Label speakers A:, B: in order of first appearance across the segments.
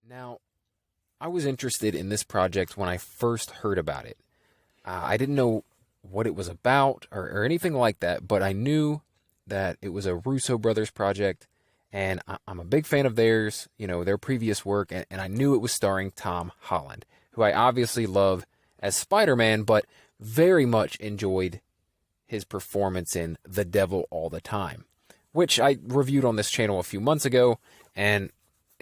A: Now, I was interested in this project when I first heard about it. I didn't know what it was about or anything like that, but I knew that it was a Russo brothers project, and I'm a big fan of theirs, their previous work, and I knew it was starring Tom Holland, who I obviously love as Spider-Man, but very much enjoyed his performance in The Devil All the Time, which I reviewed on this channel a few months ago, and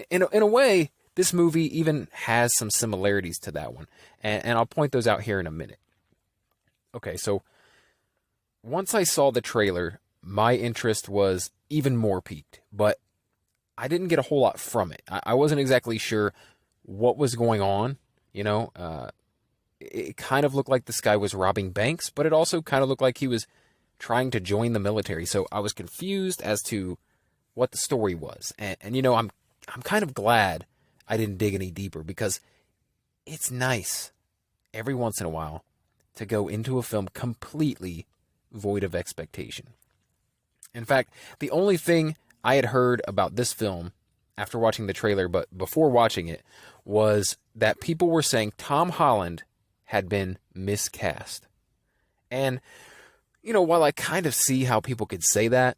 A: in a way, this movie even has some similarities to that one, and I'll point those out here in a minute. Okay, so once I saw the trailer, my interest was even more piqued, but I didn't get a whole lot from it. I wasn't exactly sure what was going on, it kind of looked like this guy was robbing banks, but it also kind of looked like he was trying to join the military, so I was confused as to what the story was, and I'm kind of glad I didn't dig any deeper, because it's nice every once in a while to go into a film completely void of expectation. In fact, the only thing I had heard about this film after watching the trailer, but before watching it, was that people were saying Tom Holland had been miscast. And, while I kind of see how people could say that,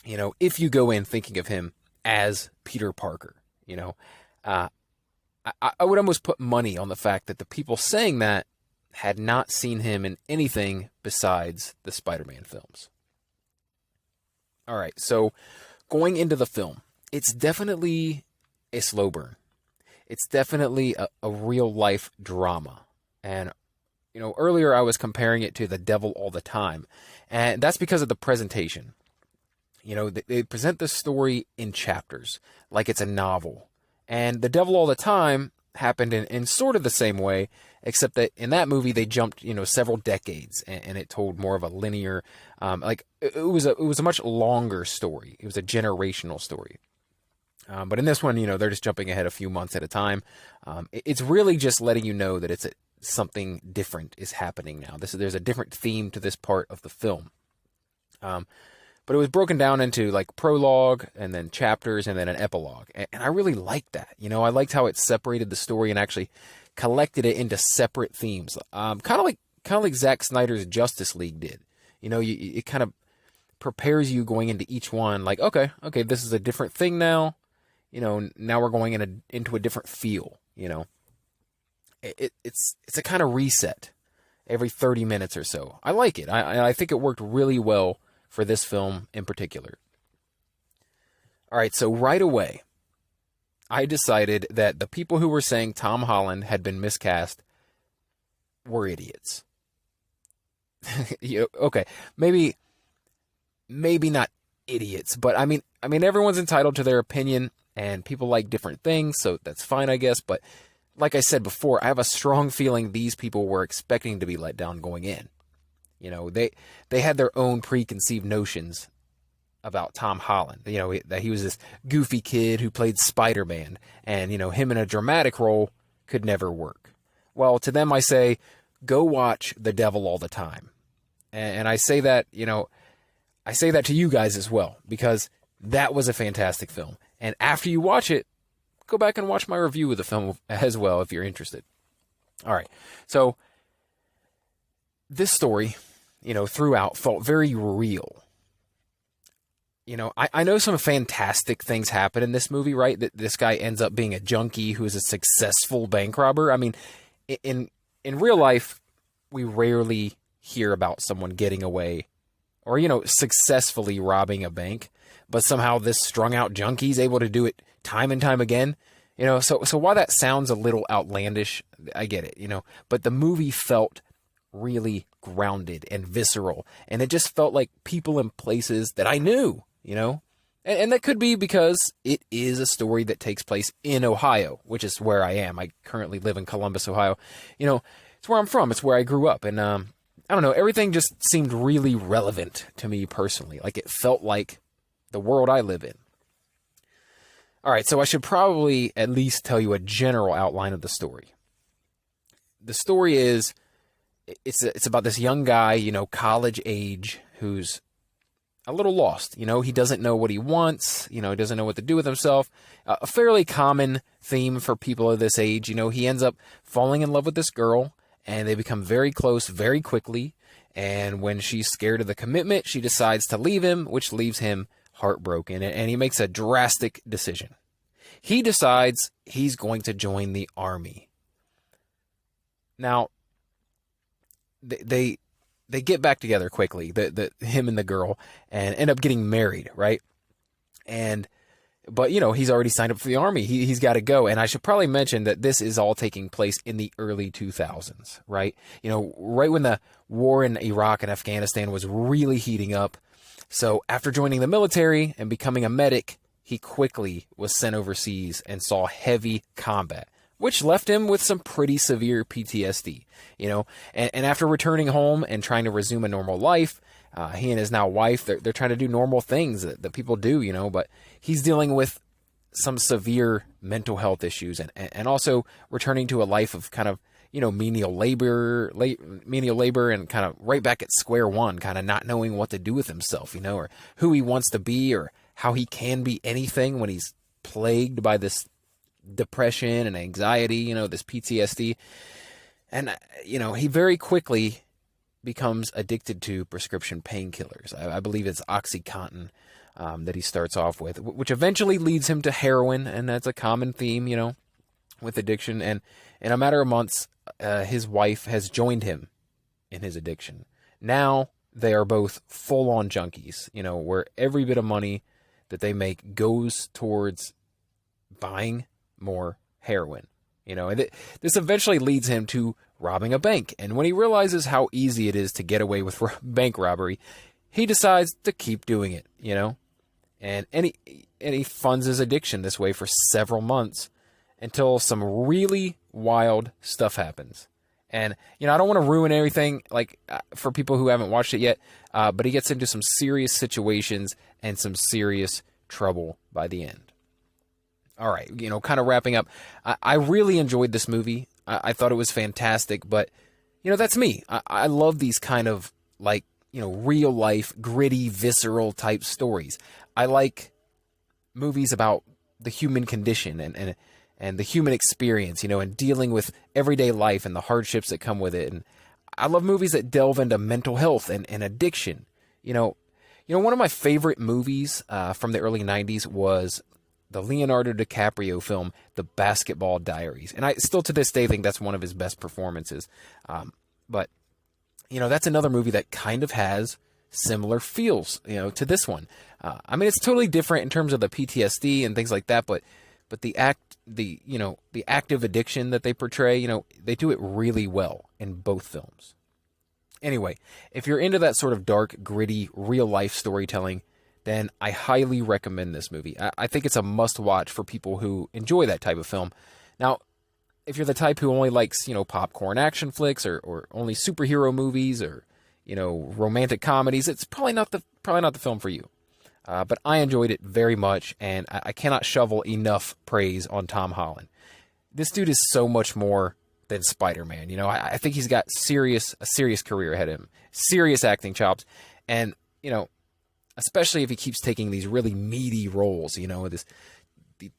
A: if you go in thinking of him as Peter Parker, I would almost put money on the fact that the people saying that had not seen him in anything besides the Spider-Man films. All right, so going into the film, it's definitely a slow burn. It's definitely a real-life drama. And, earlier I was comparing it to The Devil All the Time, and that's because of the presentation. They present the story in chapters, like it's a novel. And The Devil All the Time happened in sort of the same way, except that in that movie they jumped, several decades, and it told more of a linear, it was a much longer story. It was a generational story. But in this one, they're just jumping ahead a few months at a time. It's really just letting you know that something different is happening now. There's a different theme to this part of the film. But it was broken down into like prologue and then chapters and then an epilogue. And I really liked that. I liked how it separated the story and actually collected it into separate themes. Kind of like Zack Snyder's Justice League did. It kind of prepares you going into each one like, okay, this is a different thing now. Now we're going into a different feel, It's a kind of reset every 30 minutes or so. I like it. I think it worked really well for this film in particular. All right, so right away, I decided that the people who were saying Tom Holland had been miscast were idiots. Okay, maybe not idiots, but I mean, everyone's entitled to their opinion, and people like different things, so that's fine, I guess. But like I said before, I have a strong feeling these people were expecting to be let down going in. They had their own preconceived notions about Tom Holland. That he was this goofy kid who played Spider-Man, and him in a dramatic role could never work. Well, to them I say, go watch The Devil All the Time. And I say that, I say that to you guys as well, because that was a fantastic film. And after you watch it, go back and watch my review of the film as well if you're interested. All right. So this story, throughout felt very real. I know some fantastic things happen in this movie, right? That this guy ends up being a junkie who is a successful bank robber. I mean, in real life, we rarely hear about someone getting away or, successfully robbing a bank, but somehow this strung out junkie is able to do it time and time again. So while that sounds a little outlandish, I get it, but the movie felt really grounded and visceral, and it just felt like people in places that I knew, and that could be because it is a story that takes place in Ohio, which is where I am. I currently live in Columbus, Ohio. It's where I'm from. It's where I grew up, and I don't know, everything just seemed really relevant to me personally. Like it felt like the world I live in. All right, so I should probably at least tell you a general outline of the story. The story is, it's about this young guy, college age, who's a little lost. He doesn't know what he wants. He doesn't know what to do with himself. A fairly common theme for people of this age. He ends up falling in love with this girl, and they become very close very quickly. And when she's scared of the commitment, she decides to leave him, which leaves him heartbroken. And he makes a drastic decision. He decides he's going to join the army. Now, they get back together quickly, him and the girl, and end up getting married, right? But he's already signed up for the army. He's got to go. And I should probably mention that this is all taking place in the early 2000s, right? Right when the war in Iraq and Afghanistan was really heating up. So after joining the military and becoming a medic, he quickly was sent overseas and saw heavy combat, which left him with some pretty severe PTSD, and after returning home and trying to resume a normal life, he and his now wife, they're trying to do normal things that people do, but he's dealing with some severe mental health issues and also returning to a life of kind of, menial labor and kind of right back at square one, kind of not knowing what to do with himself, or who he wants to be or how he can be anything when he's plagued by this depression and anxiety, this PTSD. And, he very quickly becomes addicted to prescription painkillers. I believe it's OxyContin that he starts off with, which eventually leads him to heroin. And that's a common theme, with addiction. And in a matter of months, his wife has joined him in his addiction. Now they are both full-on junkies, where every bit of money that they make goes towards buying more heroin, and this eventually leads him to robbing a bank. And when he realizes how easy it is to get away with bank robbery, he decides to keep doing it, and he funds his addiction this way for several months until some really wild stuff happens. And, I don't want to ruin everything for people who haven't watched it yet, but he gets into some serious situations and some serious trouble by the end. All right, kind of wrapping up. I really enjoyed this movie. I thought it was fantastic, but, that's me. I love these kind of, real life, gritty, visceral type stories. I like movies about the human condition and the human experience, and dealing with everyday life and the hardships that come with it. And I love movies that delve into mental health and addiction. One of my favorite movies from the early 90s was the Leonardo DiCaprio film, The Basketball Diaries. And I still to this day think that's one of his best performances. But that's another movie that kind of has similar feels, to this one. It's totally different in terms of the PTSD and things like that, but the active addiction that they portray, they do it really well in both films. Anyway, if you're into that sort of dark, gritty, real-life storytelling, then I highly recommend this movie. I think it's a must-watch for people who enjoy that type of film. Now, if you're the type who only likes, popcorn action flicks or only superhero movies or, romantic comedies, it's probably not the film for you. But I enjoyed it very much, and I cannot shovel enough praise on Tom Holland. This dude is so much more than Spider-Man. I think he's got a serious career ahead of him, serious acting chops, and, especially if he keeps taking these really meaty roles,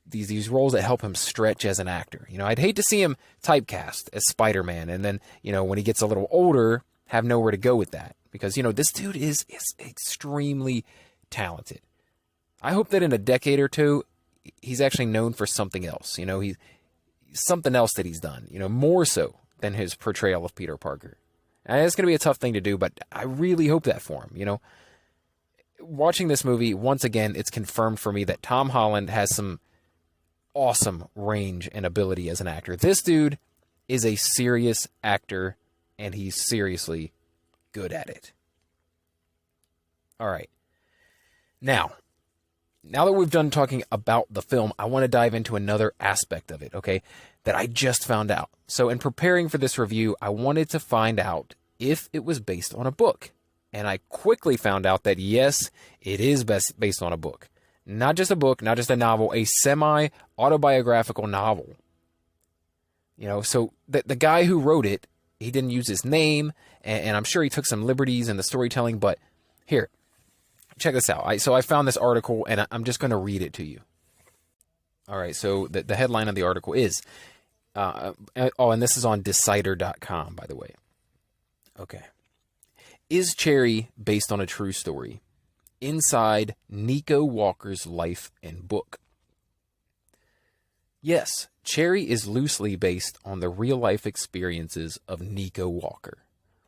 A: these roles that help him stretch as an actor. I'd hate to see him typecast as Spider-Man, and then, when he gets a little older, have nowhere to go with that, because, this dude is extremely talented. I hope that in a decade or two, he's actually known for something else. He's something else that he's done, more so than his portrayal of Peter Parker. And it's going to be a tough thing to do, but I really hope that for him, Watching this movie, once again, it's confirmed for me that Tom Holland has some awesome range and ability as an actor. This dude is a serious actor, and he's seriously good at it. All right. Now that we've done talking about the film, I want to dive into another aspect of it, okay, that I just found out. So in preparing for this review, I wanted to find out if it was based on a book. And I quickly found out that, yes, it is based on a book. Not just a book, not just a novel, a semi-autobiographical novel. So the guy who wrote it, he didn't use his name, and I'm sure he took some liberties in the storytelling, but here, check this out. So I found this article, and I'm just going to read it to you. All right, so the headline of the article is, and this is on Decider.com, by the way. Okay. Is Cherry based on a true story? Inside Nico Walker's life and book. Yes, Cherry is loosely based on the real-life experiences of Nico Walker.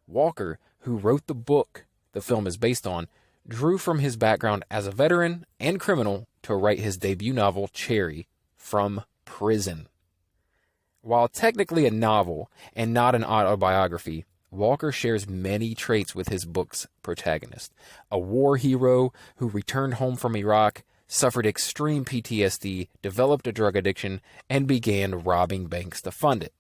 A: Walker, who wrote the book the film is based on, drew from his background as a veteran and criminal to write his debut novel, Cherry, from prison. While technically a novel and not an autobiography, Walker shares many traits with his book's protagonist. A war hero who returned home from Iraq, suffered extreme PTSD, developed a drug addiction, and began robbing banks to fund it.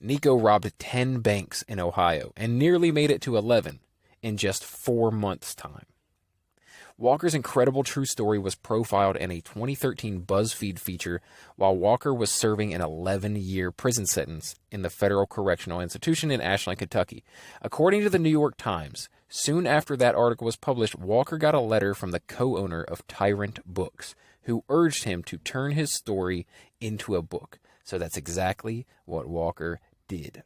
A: Nico robbed 10 banks in Ohio and nearly made it to 11 in just 4 months' time. Walker's incredible true story was profiled in a 2013 BuzzFeed feature while Walker was serving an 11-year prison sentence in the Federal Correctional Institution in Ashland, Kentucky. According to the New York Times, soon after that article was published, Walker got a letter from the co-owner of Tyrant Books, who urged him to turn his story into a book. So that's exactly what Walker did.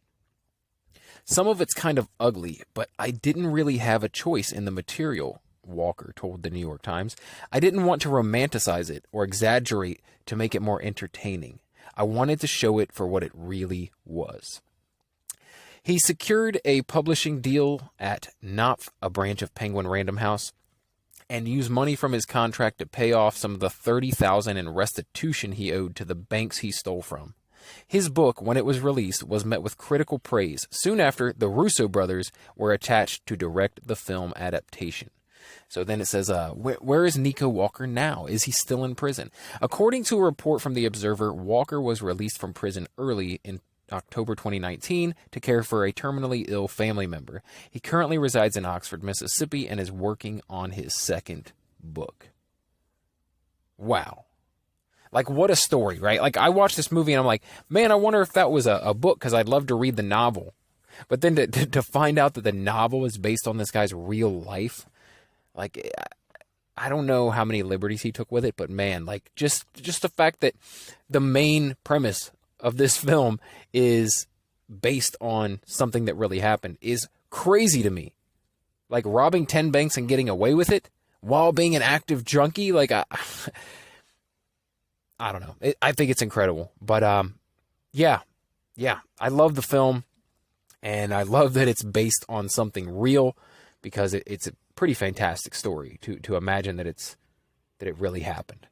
A: Some of it's kind of ugly, but I didn't really have a choice in the material, Walker told the New York Times. I didn't want to romanticize it or exaggerate to make it more entertaining. I wanted to show it for what it really was. He secured a publishing deal at Knopf, a branch of Penguin Random House, and used money from his contract to pay off some of the $30,000 in restitution he owed to the banks he stole from. His book, when it was released, was met with critical praise. Soon after, the Russo brothers were attached to direct the film adaptation. So then it says, where is Nico Walker now? Is he still in prison? According to a report from The Observer, Walker was released from prison early in October 2019 to care for a terminally ill family member. He currently resides in Oxford, Mississippi, and is working on his second book. Wow. Like, what a story, right? Like, I watched this movie and I'm like, man, I wonder if that was a book, because I'd love to read the novel. But then to find out that the novel is based on this guy's real life, like, I don't know how many liberties he took with it, but man, like, just the fact that the main premise of this film is based on something that really happened is crazy to me. Like, robbing 10 banks and getting away with it while being an active junkie, like, I don't know. I think it's incredible. But, yeah, I love the film, and I love that it's based on something real, because it's a pretty fantastic story to imagine that it really happened.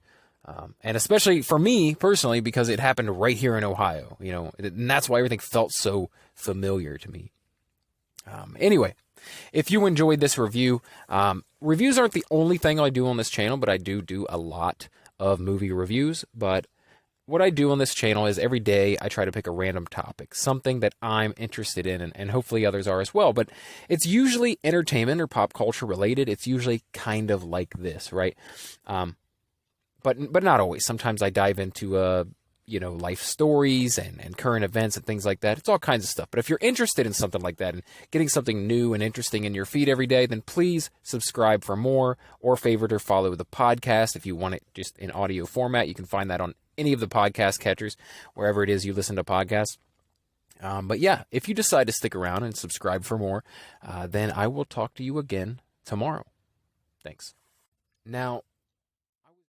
A: And especially for me personally, because it happened right here in Ohio, and that's why everything felt so familiar to me. Anyway, if you enjoyed this review, reviews aren't the only thing I do on this channel, but I do a lot of movie reviews. But what I do on this channel is every day I try to pick a random topic, something that I'm interested in, and hopefully others are as well. But it's usually entertainment or pop culture related. It's usually kind of like this, right? But not always. Sometimes I dive into life stories and current events and things like that. It's all kinds of stuff. But if you're interested in something like that and getting something new and interesting in your feed every day, then please subscribe for more, or favorite or follow the podcast. If you want it just in audio format, you can find that on any of the podcast catchers, wherever it is you listen to podcasts. But yeah, if you decide to stick around and subscribe for more, then I will talk to you again tomorrow. Thanks. Now,